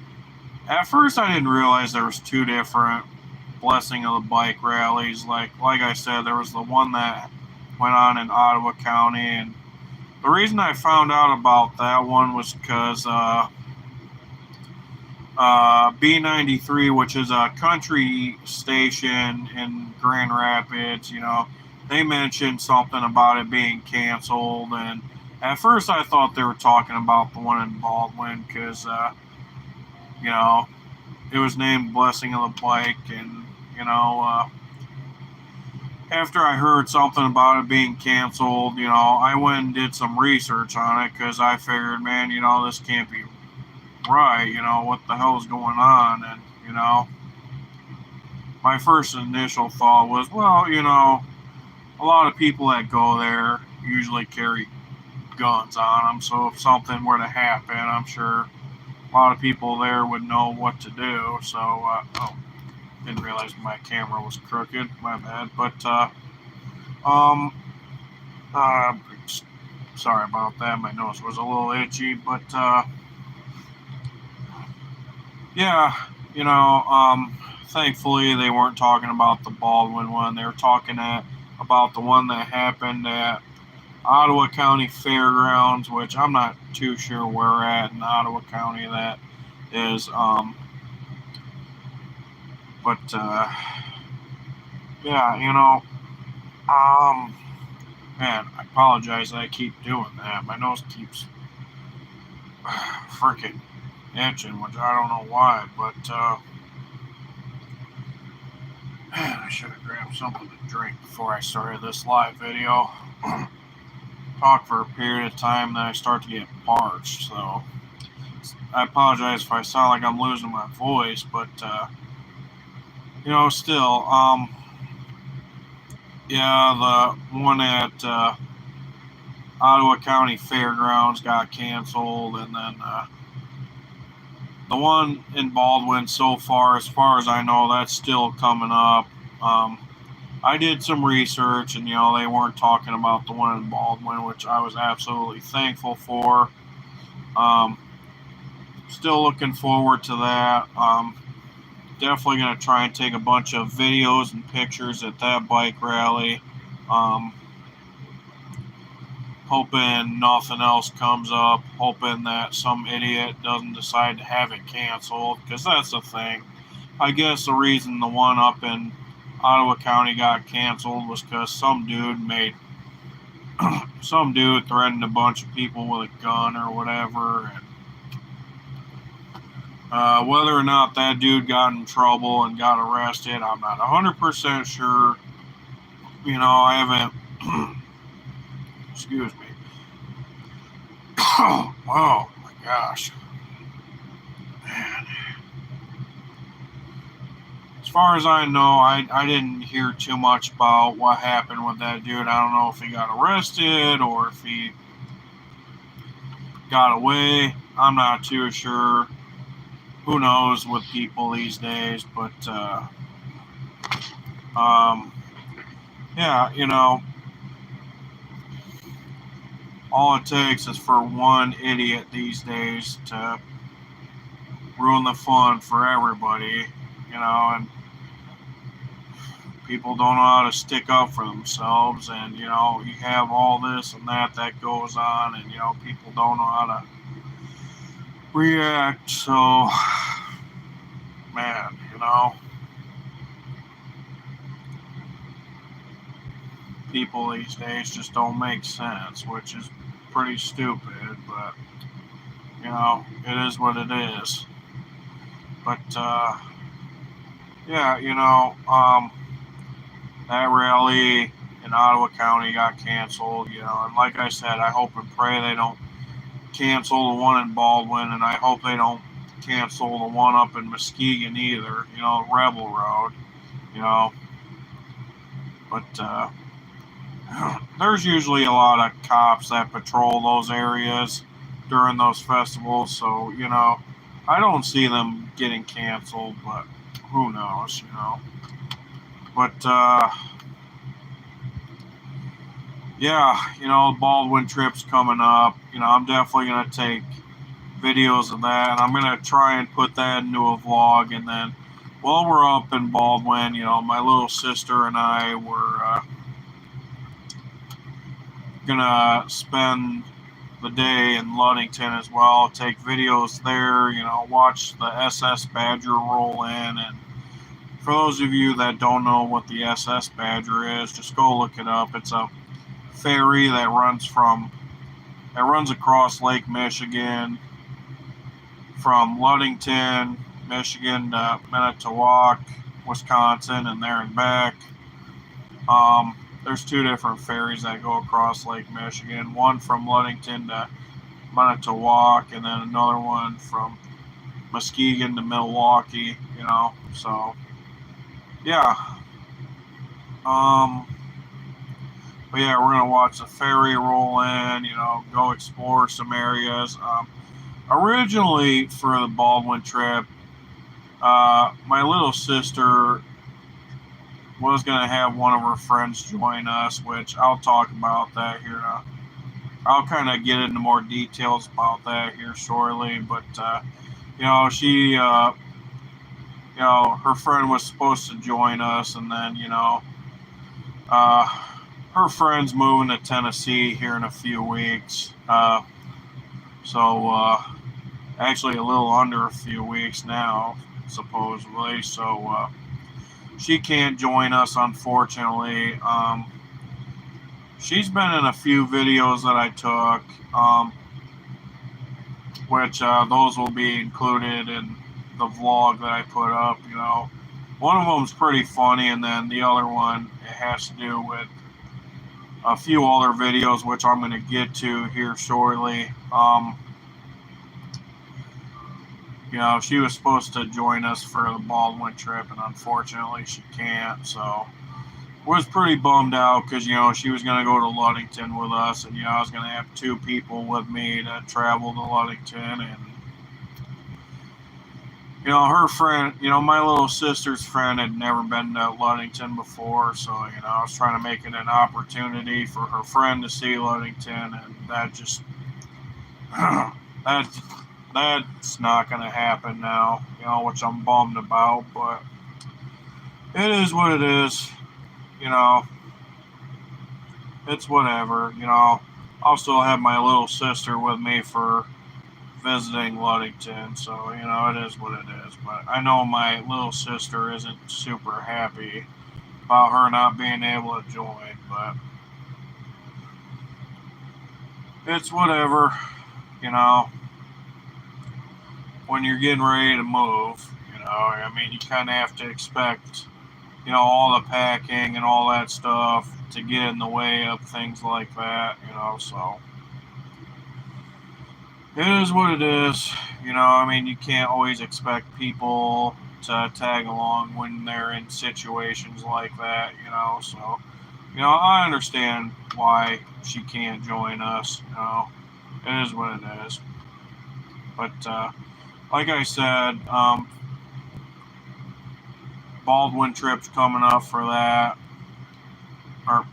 at first I didn't realize there was two different Blessing of the Bike rallies. Like I said, there was the one that went on in Ottawa County, and the reason I found out about that one was because B93, which is a country station in Grand Rapids, you know, they mentioned something about it being canceled. And at first I thought they were talking about the one in Baldwin because, you know, it was named Blessing of the Bike. And, you know, after I heard something about it being canceled, you know, I went and did some research on it because I figured, man, you know, this can't be right, you know, what the hell is going on? And, you know, my first initial thought was, well, you know, a lot of people that go there usually carry guns on them, so if something were to happen, I'm sure a lot of people there would know what to do. So, oh, didn't realize my camera was crooked, my bad. But, sorry about that, my nose was a little itchy, but, yeah, you know, thankfully they weren't talking about the Baldwin one. They were talking about the one that happened at Ottawa County Fairgrounds, which I'm not too sure where at in Ottawa County that is. But yeah, you know, man, I apologize that I keep doing that. My nose keeps freaking itching, which I don't know why, but man, I should have grabbed something to drink before I started this live video. Talk for a period of time, then I start to get parched, so I apologize if I sound like I'm losing my voice, but you know, still, yeah, the one at Ottawa County Fairgrounds got canceled, and then the one in Baldwin, so far as I know, that's still coming up. I did some research, and, you know, they weren't talking about the one in Baldwin, which I was absolutely thankful for. Still looking forward to that. Definitely going to try and take a bunch of videos and pictures at that bike rally. Hoping nothing else comes up. Hoping that some idiot doesn't decide to have it canceled, because that's the thing. I guess the reason the one up in Ottawa County got canceled was because some dude threatened a bunch of people with a gun or whatever. And whether or not that dude got in trouble and got arrested, I'm not 100% sure. You know, I haven't. Excuse me. Oh my gosh. Man. As far as I know, I didn't hear too much about what happened with that dude. I don't know if he got arrested or if he got away. I'm not too sure. Who knows with people these days, but yeah, you know, all it takes is for one idiot these days to ruin the fun for everybody, you know, and people don't know how to stick up for themselves, and, you know, you have all this and that goes on, and, you know, people don't know how to react. So, man, people these days just don't make sense, which is pretty stupid, but, it is what it is. But, yeah, that rally in Ottawa County got canceled, and like I said, I hope and pray they don't cancel the one in Baldwin, and I hope they don't cancel the one up in Muskegon either, Rebel Road, but there's usually a lot of cops that patrol those areas during those festivals, so, I don't see them getting canceled, but who knows, But, yeah, the Baldwin trip's coming up. I'm definitely going to take videos of that, and I'm going to try and put that into a vlog. And then while we're up in Baldwin, my little sister and I were going to spend the day in Ludington as well, take videos there, watch the SS Badger roll in. And for those of you that don't know what the SS Badger is, just go look it up. It's a ferry that runs across Lake Michigan from Ludington, Michigan to Manitowoc, Wisconsin, and there and back. There's two different ferries that go across Lake Michigan, one from Ludington to Manitowoc, and then another one from Muskegon to Milwaukee, so yeah. But yeah, we're going to watch the ferry roll in, go explore some areas. Originally, for the Baldwin trip, my little sister was going to have one of her friends join us, which I'll talk about that here. I'll kind of get into more details about that here shortly. But, she, her friend was supposed to join us, and then, her friend's moving to Tennessee here in a few weeks. Actually a little under a few weeks now, supposedly. So she can't join us, unfortunately. She's been in a few videos that I took, which those will be included in the vlog that I put up. One of them's pretty funny, and then the other one, it has to do with a few other videos, which I'm going to get to here shortly. She was supposed to join us for the Baldwin trip, and unfortunately she can't, so was pretty bummed out because, she was going to go to Ludington with us, and, I was going to have two people with me to travel to Ludington, and, her friend, my little sister's friend had never been to Ludington before, so, I was trying to make it an opportunity for her friend to see Ludington, and that just, that's not going to happen now, which I'm bummed about, but it is what it is, it's whatever, I'll still have my little sister with me for visiting Ludington, so, it is what it is, but I know my little sister isn't super happy about her not being able to join, but it's whatever, when you're getting ready to move, you kind of have to expect, all the packing and all that stuff to get in the way of things like that, so it is what it is, you can't always expect people to tag along when they're in situations like that, so, I understand why she can't join us, it is what it is, but, like I said, Baldwin trip's coming up for that. I'm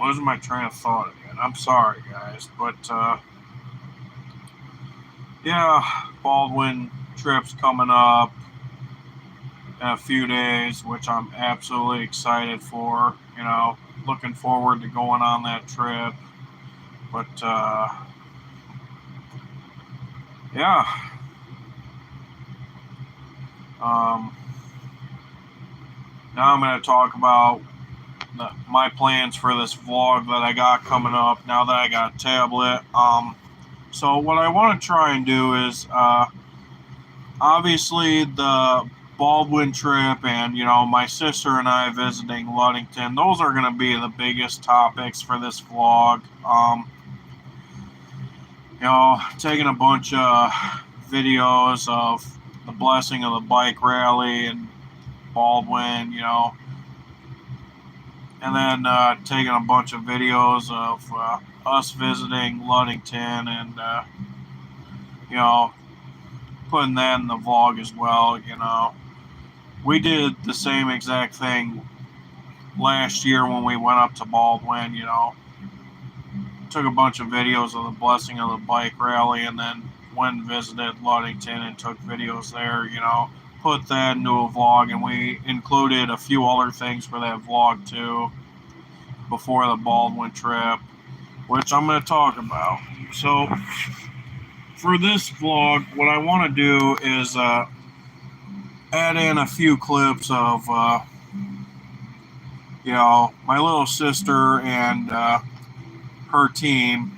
losing my train of thought again. I'm sorry, guys, but yeah, Baldwin trip's coming up in a few days, which I'm absolutely excited for. Looking forward to going on that trip. But yeah. Now I'm going to talk about my plans for this vlog that I got coming up now that I got a tablet. So what I want to try and do is, obviously the Baldwin trip and, my sister and I visiting Ludington, those are going to be the biggest topics for this vlog. Taking a bunch of videos of the blessing of the bike rally and Baldwin, and then taking a bunch of videos of us visiting Ludington and, putting that in the vlog as well. We did the same exact thing last year when we went up to Baldwin. Took a bunch of videos of the blessing of the bike rally and then went and visited Ludington and took videos there. Put that into a vlog, and we included a few other things for that vlog too before the Baldwin trip, which I'm going to talk about. So for this vlog, what I want to do is add in a few clips of my little sister and her team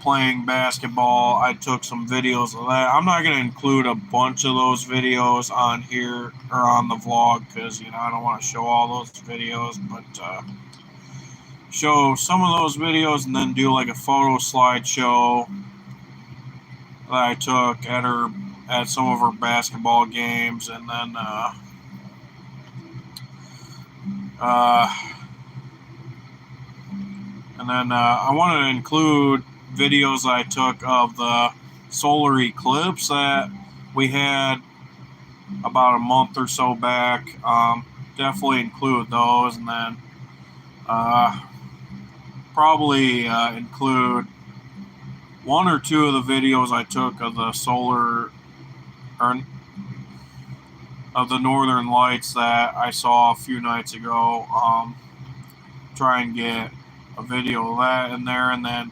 playing basketball. I took some videos of that. I'm not going to include a bunch of those videos on here or on the vlog because I don't want to show all those videos, but show some of those videos and then do like a photo slideshow that I took at some of her basketball games, and then I want to include videos I took of the solar eclipse that we had about a month or so back. Definitely include those, and then probably include one or two of the videos I took of the of the northern lights that I saw a few nights ago. Try and get a video of that in there, and then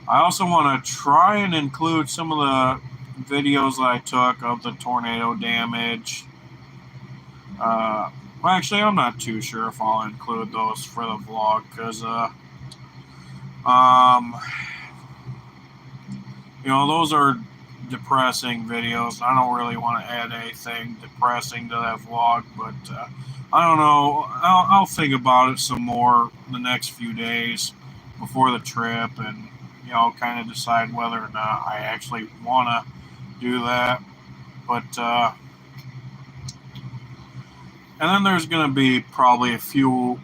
I also want to try and include some of the videos that I took of the tornado damage. Well, actually, I'm not too sure if I'll include those for the vlog because, those are depressing videos. I don't really want to add anything depressing to that vlog, but I don't know. I'll think about it some more the next few days before the trip, and kind of decide whether or not I actually want to do that. But and then there's going to be probably a few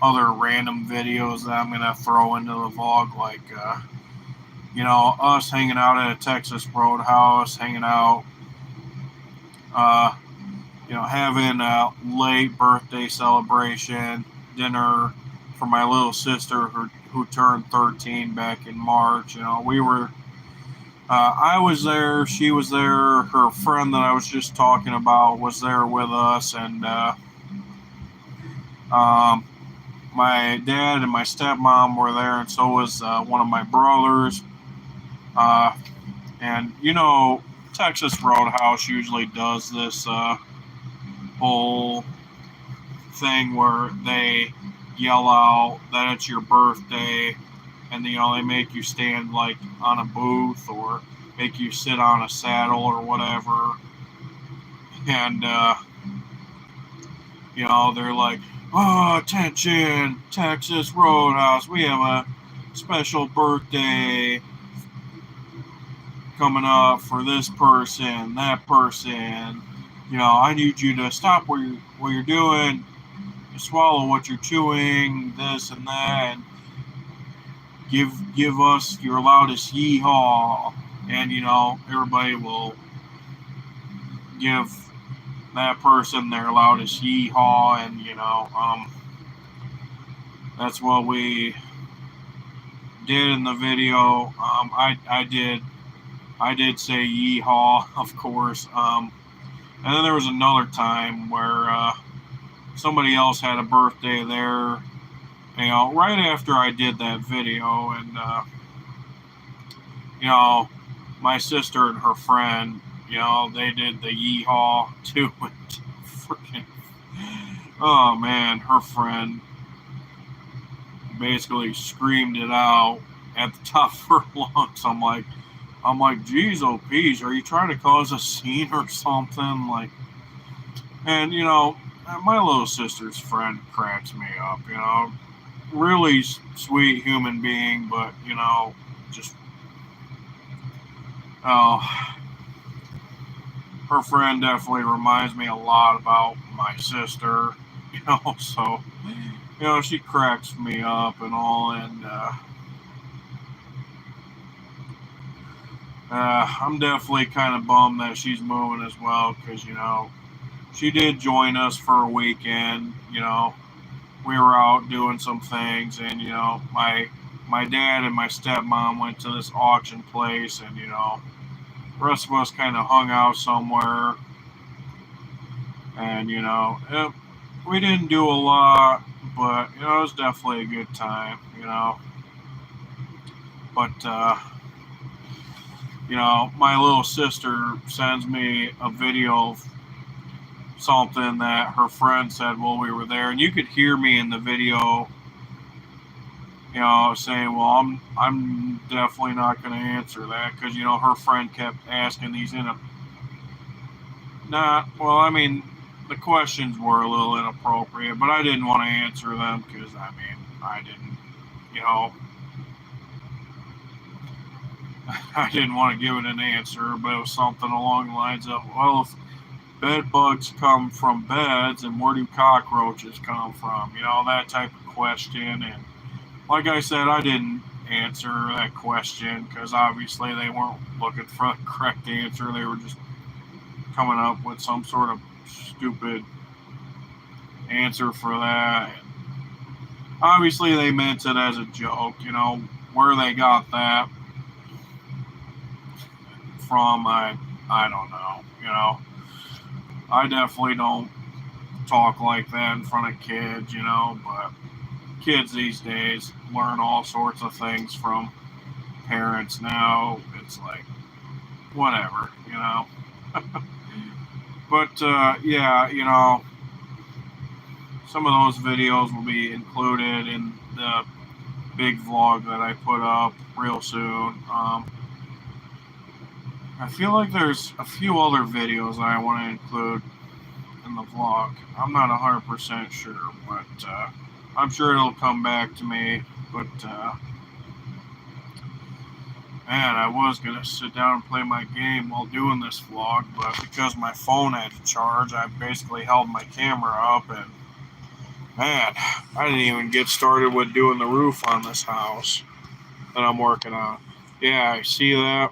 other random videos that I'm going to throw into the vlog, like us hanging out at a Texas Roadhouse, hanging out, having a late birthday celebration dinner for my little sister who turned 13 back in March. We were, I was there, she was there, her friend that I was just talking about was there with us, and my dad and my stepmom were there, and so was one of my brothers. And Texas Roadhouse usually does this whole thing where they yell out that it's your birthday, and they make you stand like on a booth or make you sit on a saddle or whatever, and they're like, "Oh, attention, Texas Roadhouse, we have a special birthday coming up for this person, that person. I need you to stop what you're doing, swallow what you're chewing, this and that, and give us your loudest yeehaw." And everybody will give that person their loudest yeehaw, and that's what we did in the video. I did say yeehaw, of course. And then there was another time where somebody else had a birthday there, right after I did that video, and my sister and her friend, they did the yeehaw to it. Freaking, oh man, her friend basically screamed it out at the top of her lungs. I'm like, geez, oh, peas, are you trying to cause a scene or something? Like, and my little sister's friend cracks me up. Really sweet human being, but just her friend definitely reminds me a lot about my sister. So she cracks me up and all, and I'm definitely kind of bummed that she's moving as well, because she did join us for a weekend. We were out doing some things, and my dad and my stepmom went to this auction place, and the rest of us kind of hung out somewhere, and we didn't do a lot, but it was definitely a good time. But my little sister sends me a video of something that her friend said while we were there, and you could hear me in the video, saying, "Well, I'm definitely not going to answer that," because her friend kept asking these the questions were a little inappropriate, but I didn't want to answer them because I didn't, I didn't want to give it an answer, but it was something along the lines of, well, if bed bugs come from beds, and where do cockroaches come from? That type of question. And like I said, I didn't answer that question because obviously they weren't looking for the correct answer. They were just coming up with some sort of stupid answer for that. And obviously they meant it as a joke. Where they got that from, I don't know. I definitely don't talk like that in front of kids, but kids these days learn all sorts of things from parents now. It's like, whatever, But, yeah, some of those videos will be included in the big vlog that I put up real soon. I feel like there's a few other videos that I want to include in the vlog. I'm not 100% sure, but I'm sure it'll come back to me. But man, I was gonna sit down and play my game while doing this vlog, but because my phone had to charge, I basically held my camera up, and man, I didn't even get started with doing the roof on this house that I'm working on. Yeah, I see that.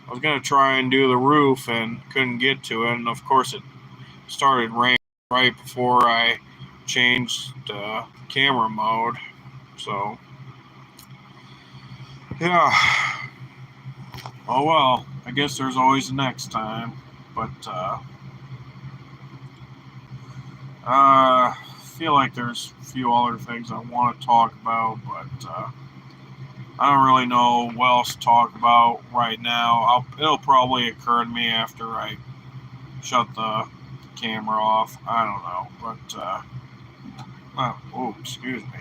I was gonna try and do the roof and couldn't get to it, and of course it started raining right before I changed camera mode. So yeah, oh well, I guess there's always the next time. But I feel like there's a few other things I want to talk about, but I don't really know what else to talk about right now. It'll probably occur to me after I shut the camera off. I don't know, but excuse me.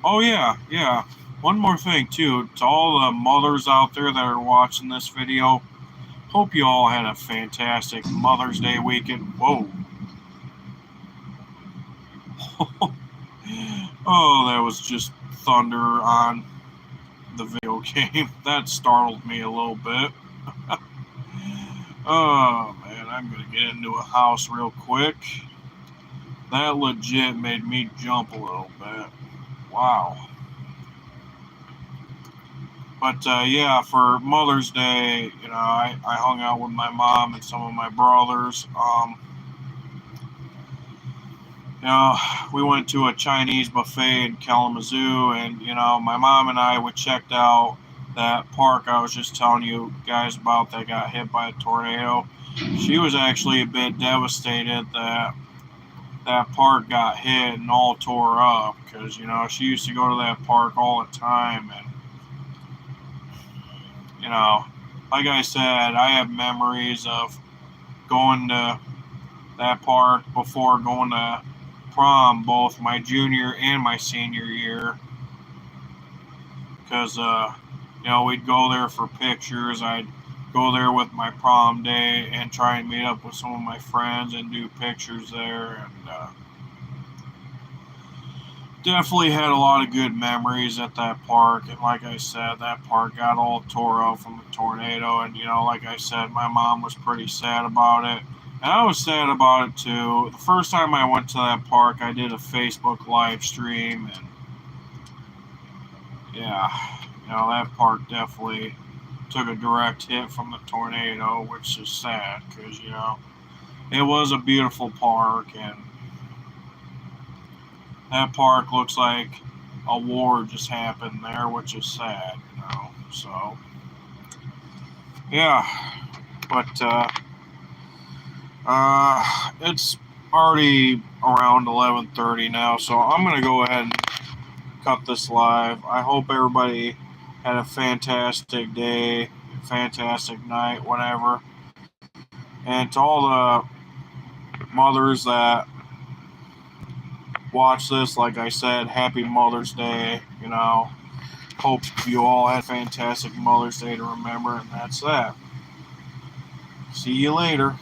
Oh yeah. One more thing too, to all the mothers out there that are watching this video, hope you all had a fantastic Mother's Day weekend. Whoa. Oh, that was just thunder on the video game. That startled me a little bit. Oh man, I'm gonna get into a house real quick. That legit made me jump a little bit. Wow. But yeah, for Mother's Day, I hung out with my mom and some of my brothers. We went to a Chinese buffet in Kalamazoo, and my mom and I, we checked out that park I was just telling you guys about that got hit by a tornado. She was actually a bit devastated that park got hit and all tore up, because she used to go to that park all the time, and you know, like I said, I have memories of going to that park before going to prom, both my junior and my senior year, because we'd go there for pictures. I'd go there with my prom day and try and meet up with some of my friends and do pictures there, and definitely had a lot of good memories at that park. And like I said, that park got all tore up from the tornado, and like I said, my mom was pretty sad about it. And I was sad about it too. The first time I went to that park, I did a Facebook live stream, and yeah, that park definitely took a direct hit from the tornado, which is sad because, it was a beautiful park, and that park looks like a war just happened there, which is sad, So, yeah, but it's already around 11:30 now, so I'm gonna go ahead and cut this live. I hope everybody had a fantastic day, fantastic night, whatever. And to all the mothers that watch this, like I said, happy Mother's Day. Hope you all had a fantastic Mother's Day to remember, and that's that. See you later.